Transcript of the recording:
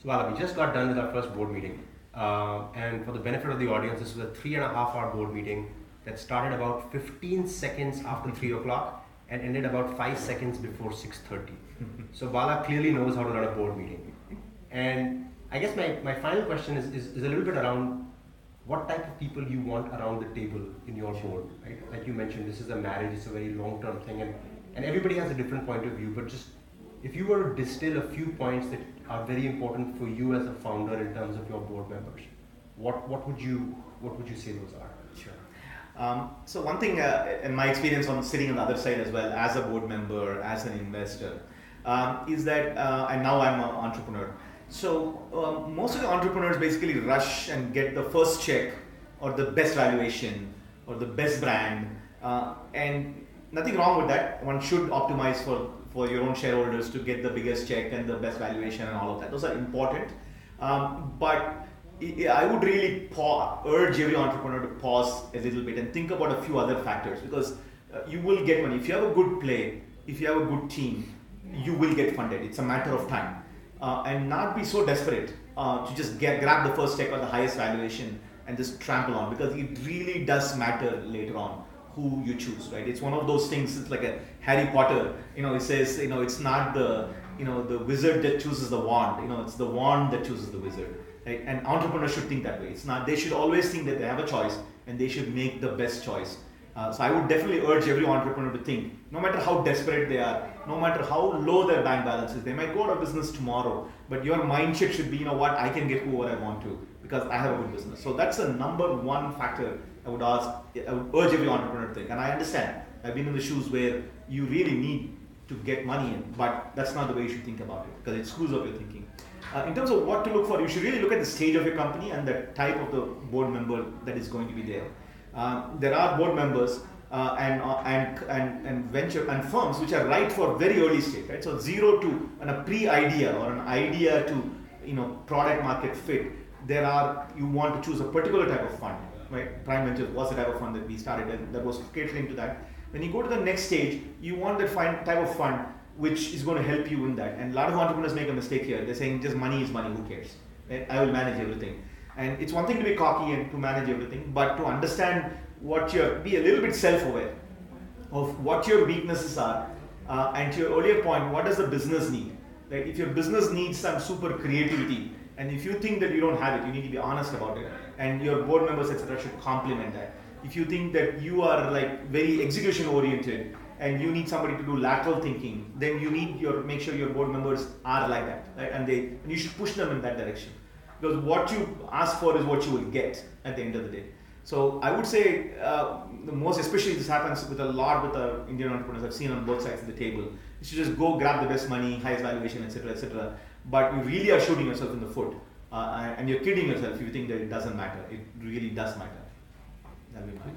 So Bala, we just got done with our first board meeting. And for the benefit of the audience, this was a 3.5 hour board meeting that started about 15 seconds after 3 o'clock and ended about 5 seconds before 6:30. So Bala clearly knows how to run a board meeting. And I guess my final question is a little bit around what type of people you want around the table in your board, right? Like you mentioned, this is a marriage, it's a very long-term thing, and everybody has a different point of view, but just if you were to distill a few points that are very important for you as a founder in terms of your board members, what would you say those are? Sure. So one thing, in my experience on sitting on the other side as well, as a board member, as an investor, is that, and now I'm an entrepreneur. So most of the entrepreneurs basically rush and get the first check or the best valuation or the best brand, and nothing wrong with that. One should optimize for your own shareholders to get the biggest check and the best valuation and all of that. Those are important, but I would really urge every entrepreneur to pause a little bit and think about a few other factors, because you will get money. If you have a good play, if you have a good team, you will get funded. It's a matter of time. And not be so desperate to just grab the first check or the highest valuation and just trample on, because it really does matter later on who you choose, right? It's one of those things. It's like a Harry Potter. It says, it's not the wizard that chooses the wand. It's the wand that chooses the wizard. Right? And entrepreneurs should think that way. It's not. They should always think that they have a choice and they should make the best choice. So I would definitely urge every entrepreneur to think, no matter how desperate they are, no matter how low their bank balance is, they might go out of business tomorrow, but your mindset should be, I can get whoever I want to because I have a good business. So that's the number one factor I would urge every entrepreneur to think. And I understand, I've been in the shoes where you really need to get money in, but that's not the way you should think about it, because it screws up your thinking. In terms of what to look for, you should really look at the stage of your company and the type of the board member that is going to be there. There are board members and venture and firms which are right for very early stage, right? So 0 to a pre-idea or an idea to product market fit. You want to choose a particular type of fund, right? Prime Ventures was the type of fund that we started, and that was catering to that. When you go to the next stage, you want that type of fund which is going to help you in that. And a lot of entrepreneurs make a mistake here. They're saying just money is money, who cares? Right? I will manage everything. And it's one thing to be cocky and to manage everything, but to understand be a little bit self-aware of what your weaknesses are, and to your earlier point, what does the business need? Right? If your business needs some super creativity, and if you think that you don't have it, you need to be honest about it, and your board members, etc., should complement that. If you think that you are very execution oriented and you need somebody to do lateral thinking, then you need make sure your board members are like that, right? And you should push them in that direction, because what you ask for is what you will get at the end of the day. So I would say especially this happens with a lot with the Indian entrepreneurs I've seen on both sides of the table. You should just go grab the best money, highest valuation, etc., etc. But you really are shooting yourself in the foot, and you're kidding yourself if you think that it doesn't matter. It really does matter. That'll be mine.